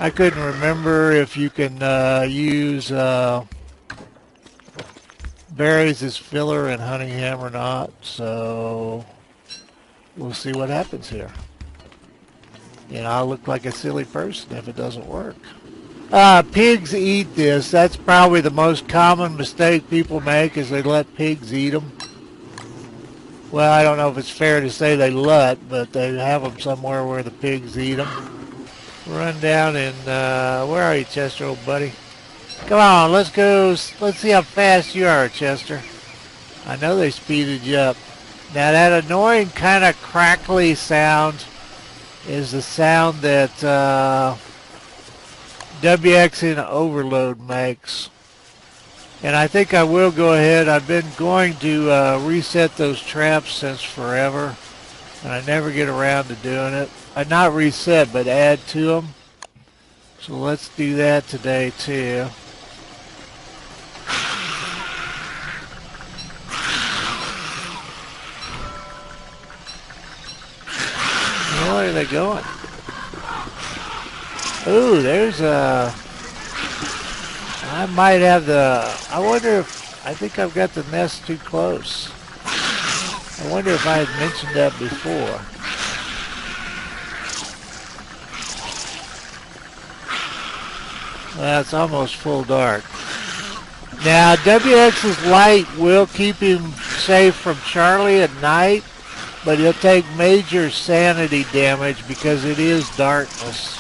I couldn't remember if you can use berries as filler in Honeyham or not, so we'll see what happens here. You know, I'll look like a silly person if it doesn't work. Pigs eat this. That's probably the most common mistake people make, is they let pigs eat them. Well, I don't know if it's fair to say they let, but they have them somewhere where the pigs eat them. Run down and, where are you, Chester, old buddy? Come on, let's go. Let's see how fast you are, Chester. I know they speeded you up. Now that annoying kind of crackly sound is the sound that WX in overload makes. And I think I will go ahead. I've been going to reset those traps since forever, and I never get around to doing it. Not reset, but add to them. So let's do that today too. Where are they going? Ooh, there's a... I might have the... I wonder if... I think I've got the nest too close. I wonder if I had mentioned that before. Well, it's almost full dark. Now, WX's light will keep him safe from Charlie at night, but he'll take major sanity damage because it is darkness.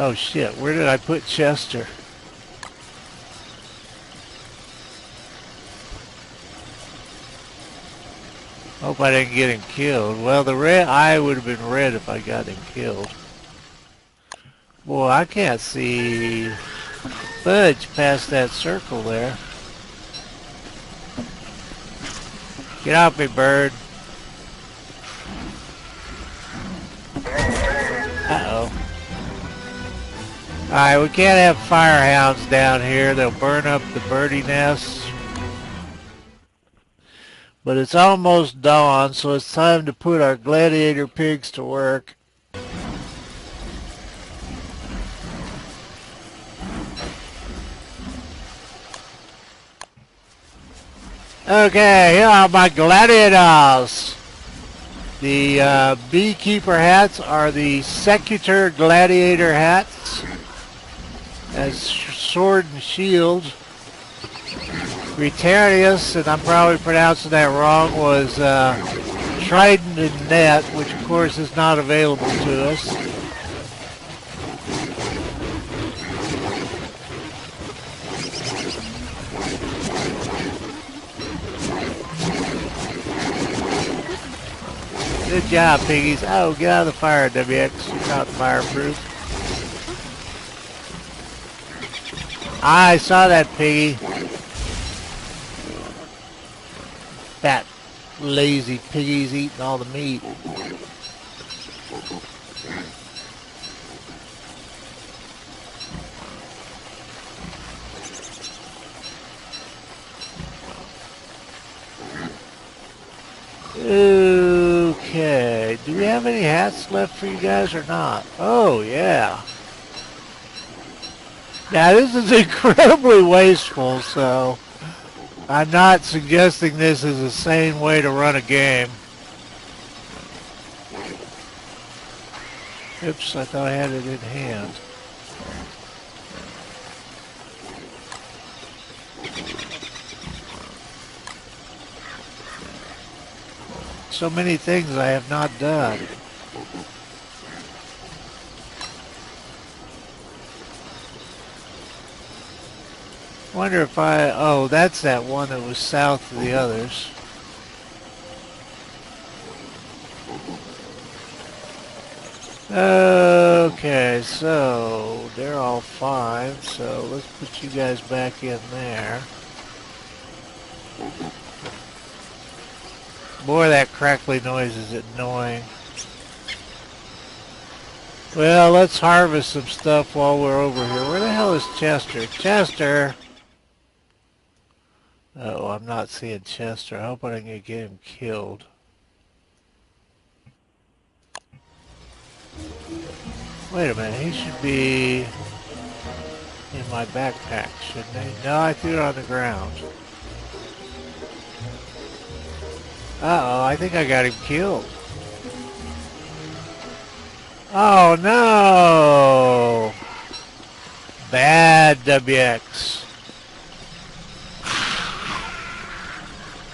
Oh shit, where did I put Chester? Hope I didn't get him killed. Well, the red eye would have been red if I got him killed. Boy, I can't see fudge past that circle there. Get off me, bird. Uh-oh. Alright, we can't have firehounds down here. They'll burn up the birdie nests. But it's almost dawn, so it's time to put our gladiator pigs to work. Okay, here are my gladiators. The beekeeper hats are the secutor gladiator hats. As sword and shield. Retarius, and I'm probably pronouncing that wrong, was trident and net, which of course is not available to us. Good job, piggies. Oh, get out of the fire, WX. You're not fireproof. I saw that piggy. Fat, lazy piggies eating all the meat. Okay, do we have any hats left for you guys or not? Oh, yeah. Now, this is incredibly wasteful, so I'm not suggesting this is a sane way to run a game. Oops, I thought I had it in hand. So many things I have not done. Wonder if oh, that's that one that was south of the others. Okay, so they're all fine, so let's put you guys back in there. Boy, that crackly noise is annoying. Well, let's harvest some stuff while we're over here. Where the hell is Chester? Chester! Oh, I'm not seeing Chester. I hope I didn't get him killed. Wait a minute, he should be in my backpack, shouldn't he? No, I threw it on the ground. Uh-oh, I think I got him killed. Oh no! Bad WX.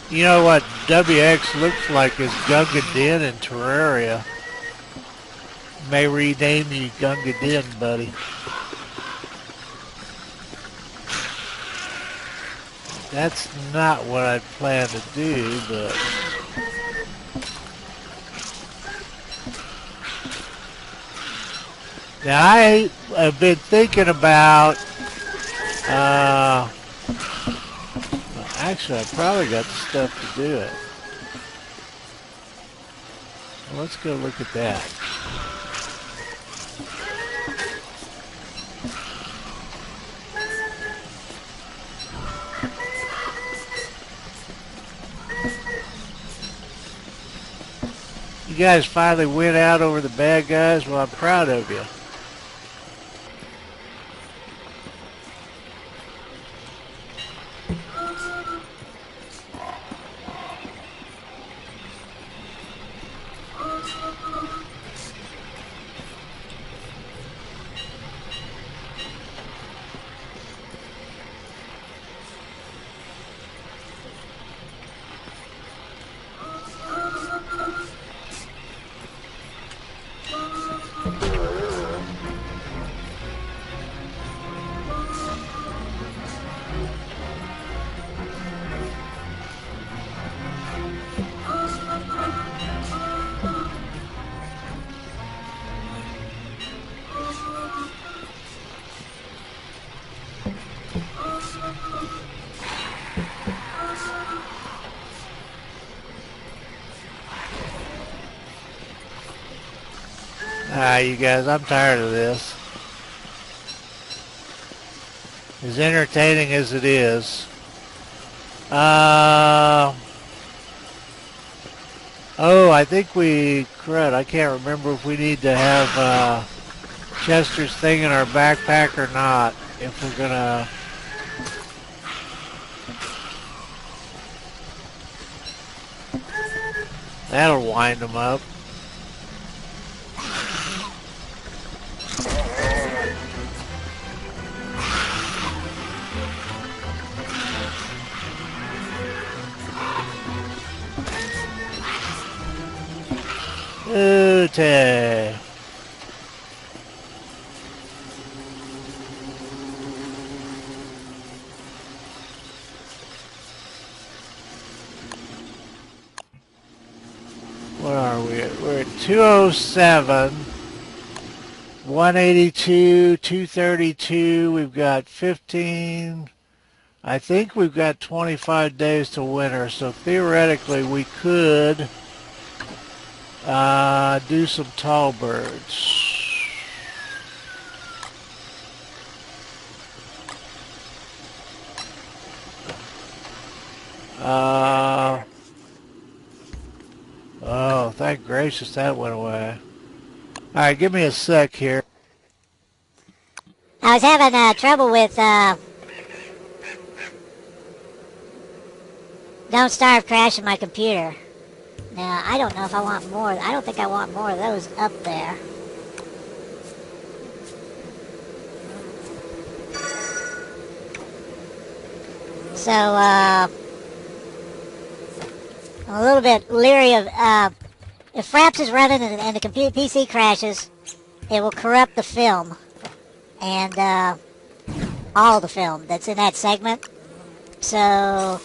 You know what WX looks like is Gunga Din in Terraria. May rename you Gunga Din, buddy. That's not what I plan to do, but... Now, I have been thinking about... actually, I probably got the stuff to do it. Well, let's go look at that. You guys finally went out over the bad guys. Well, I'm proud of you. You guys, I'm tired of this. As entertaining as it is. Oh, I think crud, I can't remember if we need to have Chester's thing in our backpack or not. If we're gonna... That'll wind them up. Okay. What are we at? We're at 207, 182, 232. We've got 15. I think we've got 25 days to winter, so theoretically we could do some tall birds. Oh, thank gracious that went away. Alright, give me a sec here. I was having trouble with Don't Starve crashing my computer. Now, I don't know if I want more. I don't think I want more of those up there. So, I'm a little bit leery of, if Fraps is running and the PC crashes, it will corrupt the film. And, all the film that's in that segment. So...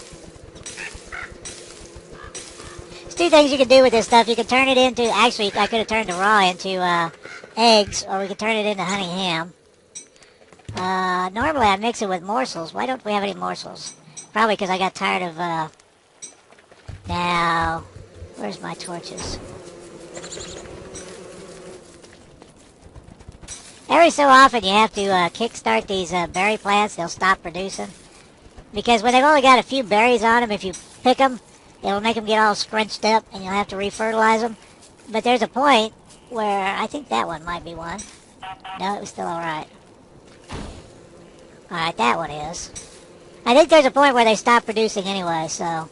two things you can do with this stuff. You can turn it into, actually I could have turned the raw into eggs, or we could turn it into honey ham. Normally I mix it with morsels. Why don't we have any morsels? Probably because I got tired of, now, where's my torches? Every so often you have to kickstart these berry plants. They'll stop producing. Because when they've only got a few berries on them, if you pick them, it'll make them get all scrunched up and you'll have to refertilize them. But there's a point where I think that one might be one. No, it was still alright. Alright, that one is. I think there's a point where they stop producing anyway, so.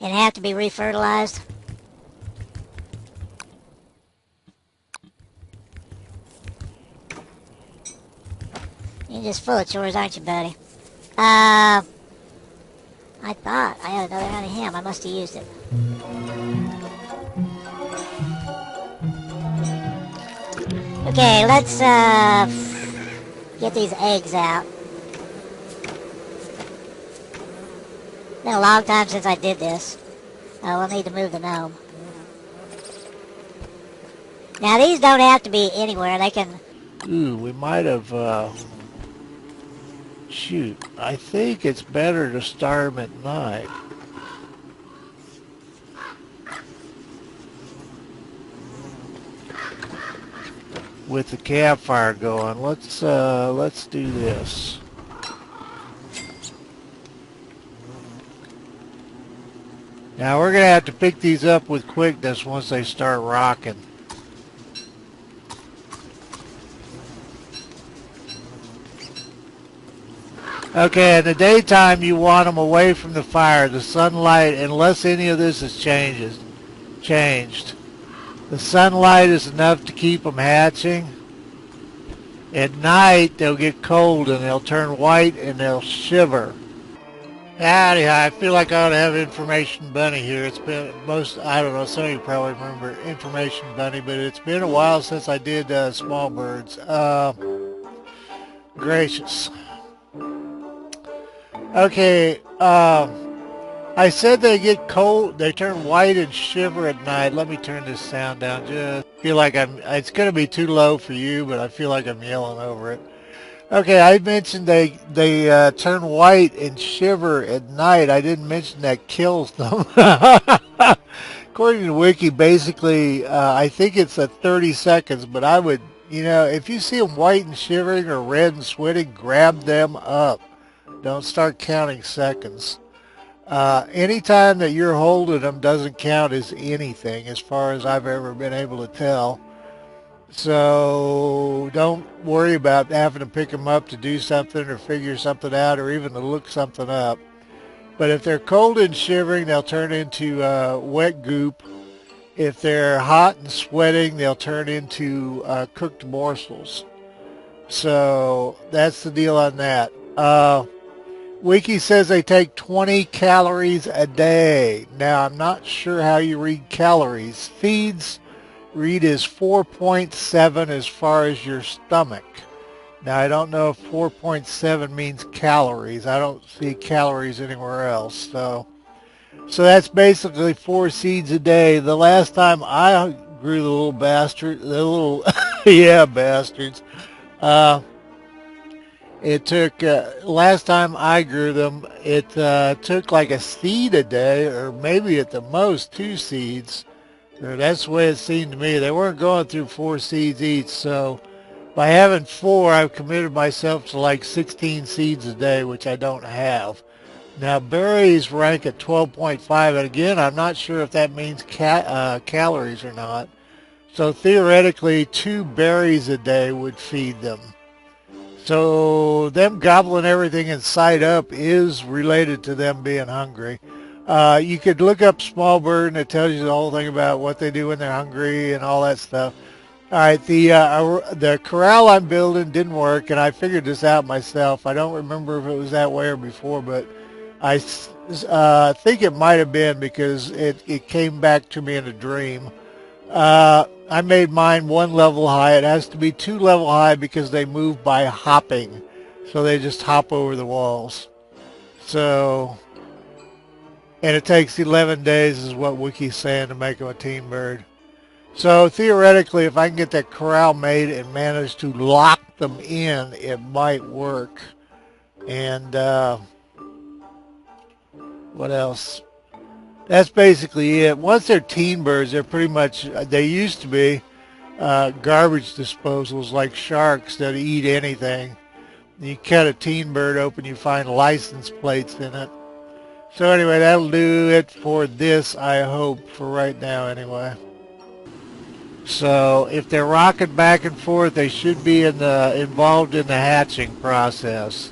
And have to be refertilized. You're just full of chores, aren't you, buddy? I thought I had another honey ham. I must have used it. Okay, let's get these eggs out. Been a long time since I did this. We'll need to move the gnome. Now these don't have to be anywhere. They can... Ooh, we might have, shoot, I think it's better to start them at night. With the campfire going. Let's do this. Now we're going to have to pick these up with quickness once they start rocking. Okay, in the daytime you want them away from the fire, the sunlight, unless any of this is changed. The sunlight is enough to keep them hatching. At night they'll get cold and they'll turn white and they'll shiver. Howdy, I feel like I ought to have Information Bunny here. It's been I don't know, some of you probably remember Information Bunny, but it's been a while since I did Smallbirds. Gracious. Okay, I said they get cold, they turn white and shiver at night. Let me turn this sound down. Just feel like it's going to be too low for you, but I feel like I'm yelling over it. Okay, I mentioned they turn white and shiver at night. I didn't mention that kills them. According to Wiki, basically, I think it's 30 seconds, but I would, if you see them white and shivering or red and sweating, grab them up. Don't start counting seconds. Anytime that you're holding them doesn't count as anything as far as I've ever been able to tell. So don't worry about having to pick them up to do something or figure something out or even to look something up. But if they're cold and shivering, they'll turn into wet goop. If they're hot and sweating, they'll turn into cooked morsels. So that's the deal on that. Wiki says they take 20 calories a day. Now, I'm not sure how you read calories. Feeds read as 4.7 as far as your stomach. Now, I don't know if 4.7 means calories. I don't see calories anywhere else. So that's basically 4 seeds a day. The last time I grew the little yeah, bastards. It took, last time I grew them, it took like a seed a day, or maybe at the most 2 seeds. That's the way it seemed to me. They weren't going through 4 seeds each, so by having 4, I've committed myself to like 16 seeds a day, which I don't have. Now, berries rank at 12.5, and again, I'm not sure if that means calories or not. So theoretically, 2 berries a day would feed them. So them gobbling everything in sight up is related to them being hungry. You could look up Smallbird and it tells you the whole thing about what they do when they're hungry and all that stuff. All right, the corral I'm building didn't work, and I figured this out myself. I don't remember if it was that way or before, but I think it might have been because it came back to me in a dream. I made mine 1 level high. It has to be 2 level high because they move by hopping. So they just hop over the walls. So, and it takes 11 days is what Wiki's saying to make them a teen bird. So theoretically, if I can get that corral made and manage to lock them in, it might work. And what else? That's basically it. Once they're teen birds, they're pretty much, they used to be garbage disposals like sharks that eat anything. You cut a teen bird open, you find license plates in it. So anyway, that'll do it for this, I hope, for right now anyway. So if they're rocking back and forth, they should be involved in the hatching process.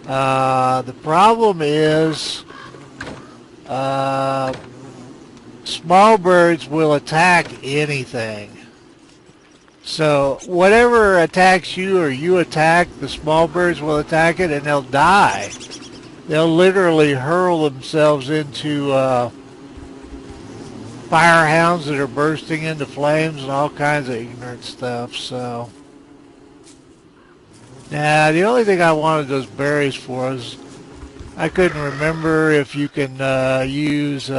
The problem is small birds will attack anything. So whatever attacks you or you attack, the small birds will attack it and they'll die. They'll literally hurl themselves into firehounds that are bursting into flames and all kinds of ignorant stuff. So now the only thing I wanted those berries for is I couldn't remember if you can use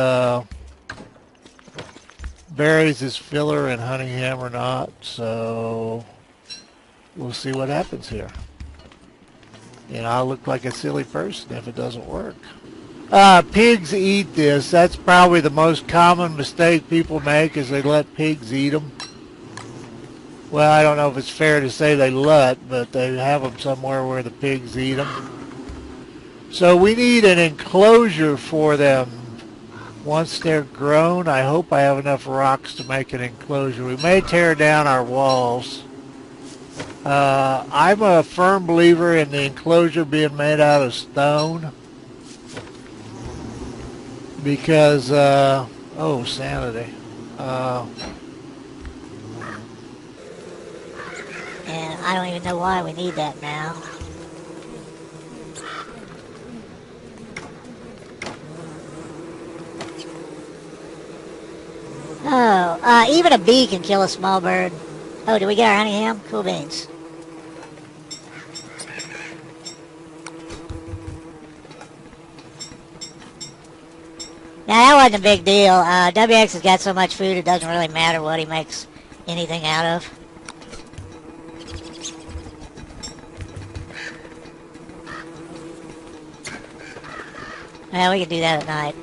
berries as filler in Honeyham or not, so we'll see what happens here. You know, I'll look like a silly person if it doesn't work. Pigs eat this. That's probably the most common mistake people make, is they let pigs eat them. Well, I don't know if it's fair to say they let, but they have them somewhere where the pigs eat them. So we need an enclosure for them. Once they're grown, I hope I have enough rocks to make an enclosure. We may tear down our walls. I'm a firm believer in the enclosure being made out of stone. Because, oh, sanity. And I don't even know why we need that now. Oh, even a bee can kill a small bird. Oh, did we get our honey ham? Cool beans. Now, that wasn't a big deal. WX has got so much food, it doesn't really matter what he makes anything out of. Well, we can do that at night.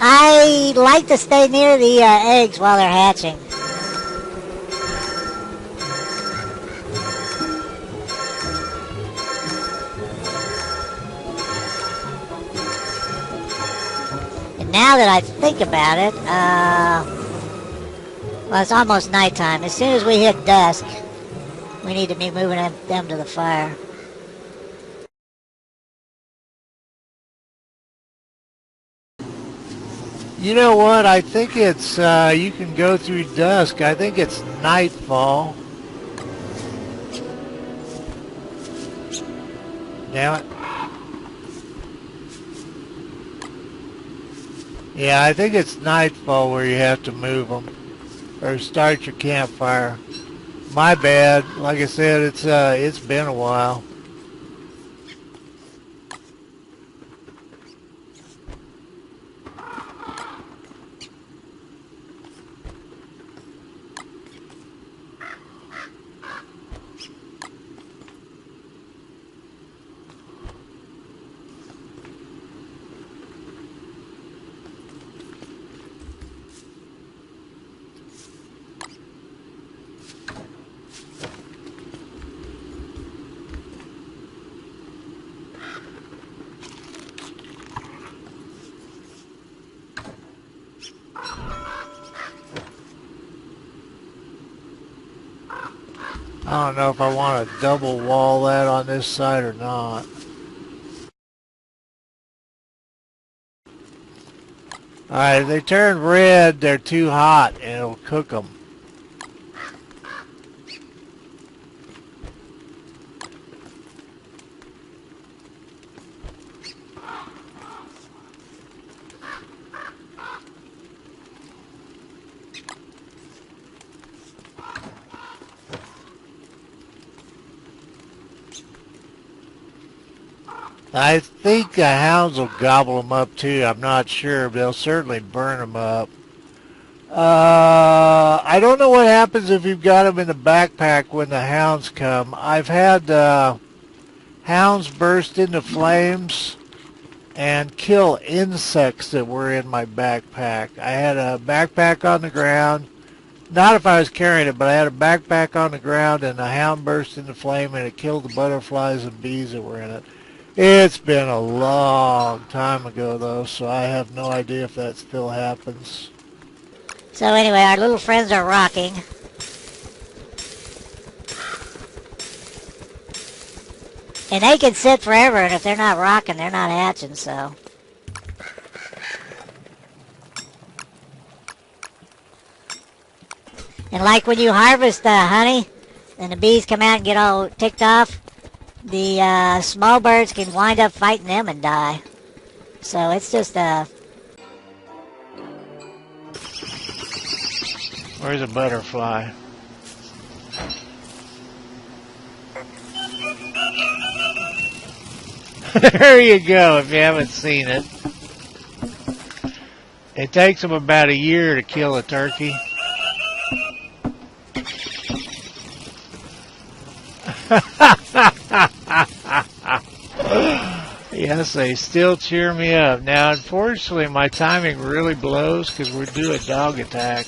I like to stay near the eggs while they're hatching. And now that I think about it, well, it's almost nighttime. As soon as we hit dusk, we need to be moving them to the fire. You know what? I think it's, you can go through dusk. I think it's nightfall. Damn it. Yeah, I think it's nightfall where you have to move them. Or start your campfire. My bad. Like I said, it's been a while. I don't know if I want to double wall that on this side or not. Alright, if they turn red, they're too hot and it'll cook them. I think the hounds will gobble them up too. I'm not sure, but they'll certainly burn them up. I don't know what happens if you've got them in the backpack when the hounds come. I've had hounds burst into flames and kill insects that were in my backpack. I had a backpack on the ground. Not if I was carrying it, but I had a backpack on the ground and a hound burst into flame and it killed the butterflies and bees that were in it. It's been a long time ago though, so I have no idea if that still happens. So anyway, our little friends are rocking. And they can sit forever, and if they're not rocking, they're not hatching, so. And like when you harvest honey, and the bees come out and get all ticked off, the small birds can wind up fighting them and die. So it's just Where's a butterfly? There you go, if you haven't seen it. It takes them about a year to kill a turkey. Yes, they still cheer me up. Now, unfortunately, my timing really blows because we're due a dog attack.